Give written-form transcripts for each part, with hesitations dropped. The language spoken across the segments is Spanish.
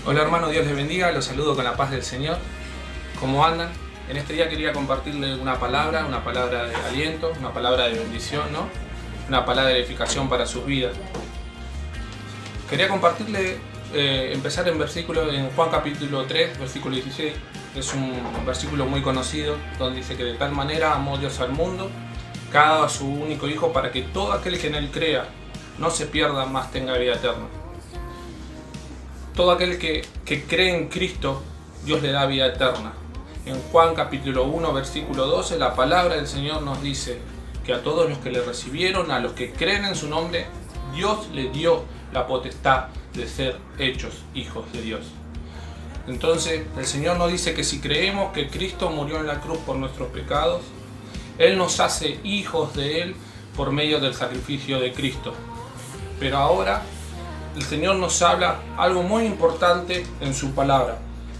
Hola hermano, Dios les bendiga, los saludo con la paz del Señor. ¿Cómo andan? En este día quería compartirles una palabra de aliento, una palabra de bendición, ¿no? Una palabra de edificación para sus vidas. Quería compartirle, empezar en Juan capítulo 3, versículo 16. Es un versículo muy conocido, donde dice que de tal manera amó Dios al mundo, que ha dado a su único Hijo para que todo aquel que en Él crea no se pierda, más tenga vida eterna. Todo aquel que cree en Cristo, Dios le da vida eterna. En Juan capítulo 1, versículo 12, la palabra del Señor nos dice que a todos los que le recibieron, a los que creen en su nombre, Dios le dio la potestad de ser hechos hijos de Dios. Entonces, el Señor nos dice que si creemos que Cristo murió en la cruz por nuestros pecados, Él nos hace hijos de Él por medio del sacrificio de Cristo. Pero ahora, el Señor nos habla algo muy importante en su palabra.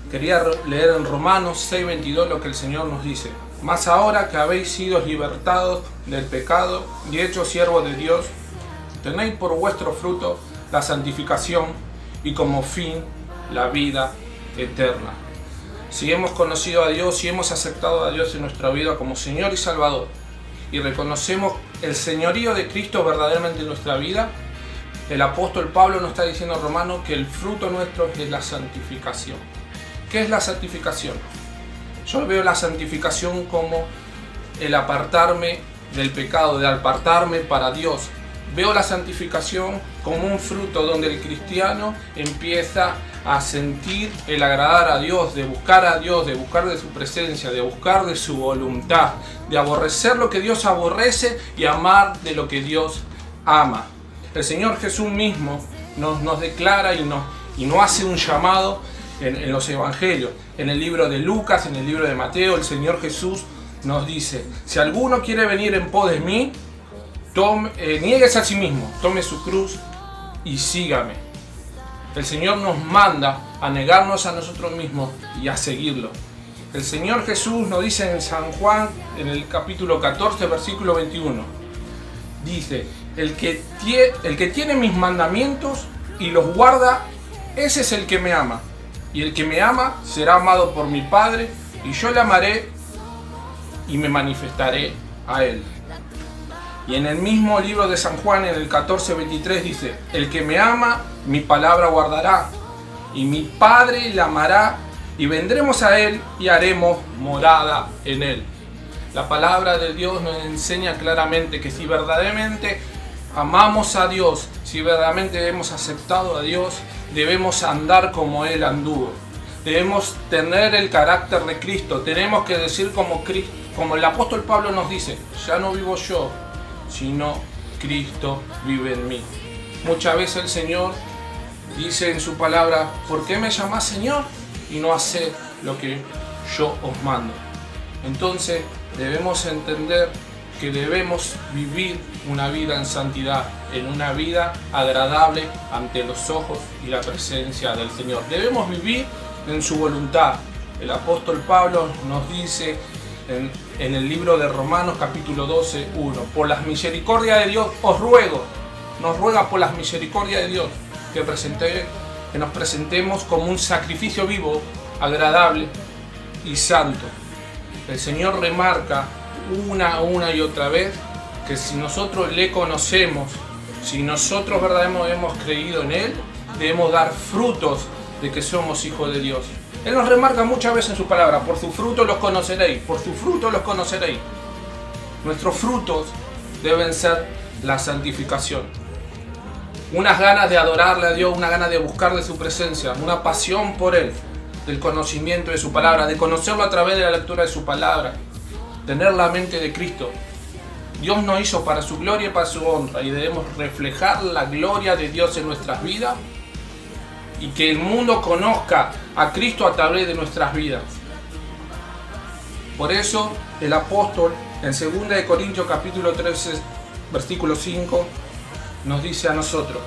Quería leer en Romanos 6:22 lo que el Señor nos dice. Mas ahora que habéis sido libertados del pecado y hechos siervos de Dios, tenéis por vuestro fruto la santificación y como fin la vida eterna. Si hemos conocido a Dios, si hemos aceptado a Dios en nuestra vida como Señor y Salvador, y reconocemos el señorío de Cristo verdaderamente en nuestra vida, el apóstol Pablo nos está diciendo en Romanos que el fruto nuestro es la santificación. ¿Qué es la santificación? Yo veo la santificación como el apartarme del pecado, de apartarme para Dios. Veo la santificación como un fruto donde el cristiano empieza a sentir el agradar a Dios, de buscar de su presencia, de buscar de su voluntad, de aborrecer lo que Dios aborrece y amar de lo que Dios ama. El Señor Jesús mismo nos declara y nos hace un llamado en los evangelios. En el libro de Lucas, en el libro de Mateo, el Señor Jesús nos dice: si alguno quiere venir en pos de mí, niéguese a sí mismo, tome su cruz y sígame. El Señor nos manda a negarnos a nosotros mismos y a seguirlo. El Señor Jesús nos dice en San Juan, en el capítulo 14, versículo 21, dice: el que tiene mis mandamientos y los guarda, ese es el que me ama. Y el que me ama será amado por mi Padre, y yo le amaré y me manifestaré a él. Y en el mismo libro de San Juan, en el 14:23, dice: el que me ama, mi palabra guardará, y mi Padre le amará, y vendremos a él y haremos morada en él. La palabra de Dios nos enseña claramente que si verdaderamente amamos a Dios, si verdaderamente hemos aceptado a Dios, debemos andar como Él anduvo. Debemos tener el carácter de Cristo. Tenemos que decir como el apóstol Pablo nos dice: ya no vivo yo, sino Cristo vive en mí. Muchas veces el Señor dice en su palabra: ¿por qué me llamás Señor y no hacés lo que yo os mando? Entonces debemos entender que debemos vivir una vida en santidad, en una vida agradable ante los ojos y la presencia del Señor. Debemos vivir en su voluntad. El apóstol Pablo nos dice en el libro de Romanos capítulo 12, 1: por las misericordias de Dios os ruego, nos ruega por las misericordias de Dios que nos presentemos como un sacrificio vivo, agradable y santo. El Señor remarca una y otra vez que si nosotros le conocemos, si nosotros verdaderamente hemos creído en Él, debemos dar frutos de que somos hijos de Dios. Él nos remarca muchas veces en su palabra: por su fruto los conoceréis, por su fruto los conoceréis. Nuestros frutos deben ser la santificación. Unas ganas de adorarle a Dios, una ganas de buscar de su presencia, una pasión por Él, del conocimiento de su palabra, de conocerlo a través de la lectura de su palabra, tener la mente de Cristo. Dios nos hizo para su gloria y para su honra, y debemos reflejar la gloria de Dios en nuestras vidas y que el mundo conozca a Cristo a través de nuestras vidas. Por eso el apóstol en 2 Corintios capítulo 13 versículo 5 nos dice a nosotros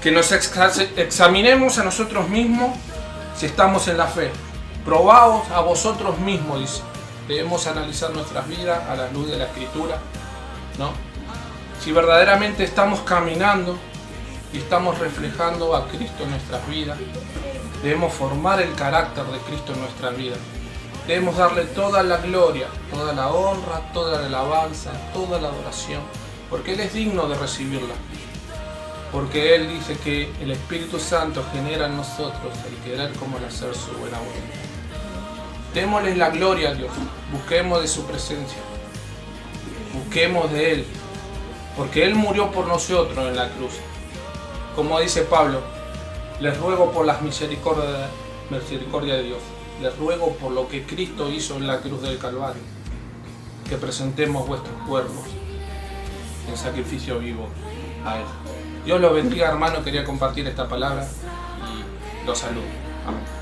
que nos examinemos a nosotros mismos si estamos en la fe. Probaos a vosotros mismos, dice. Debemos analizar nuestras vidas a la luz de la Escritura, ¿no? Si verdaderamente estamos caminando y estamos reflejando a Cristo en nuestras vidas. Debemos formar el carácter de Cristo en nuestra vida. Debemos darle toda la gloria, toda la honra, toda la alabanza, toda la adoración, porque Él es digno de recibirla. Porque Él dice que el Espíritu Santo genera en nosotros el querer como el hacer su buena voluntad. Démosle la gloria a Dios, busquemos de su presencia, busquemos de Él, porque Él murió por nosotros en la cruz. Como dice Pablo, les ruego por las misericordia de Dios, les ruego por lo que Cristo hizo en la cruz del Calvario, que presentemos vuestros cuerpos en sacrificio vivo a Él. Dios los bendiga, hermano. Quería compartir esta palabra y los saludo. Amén.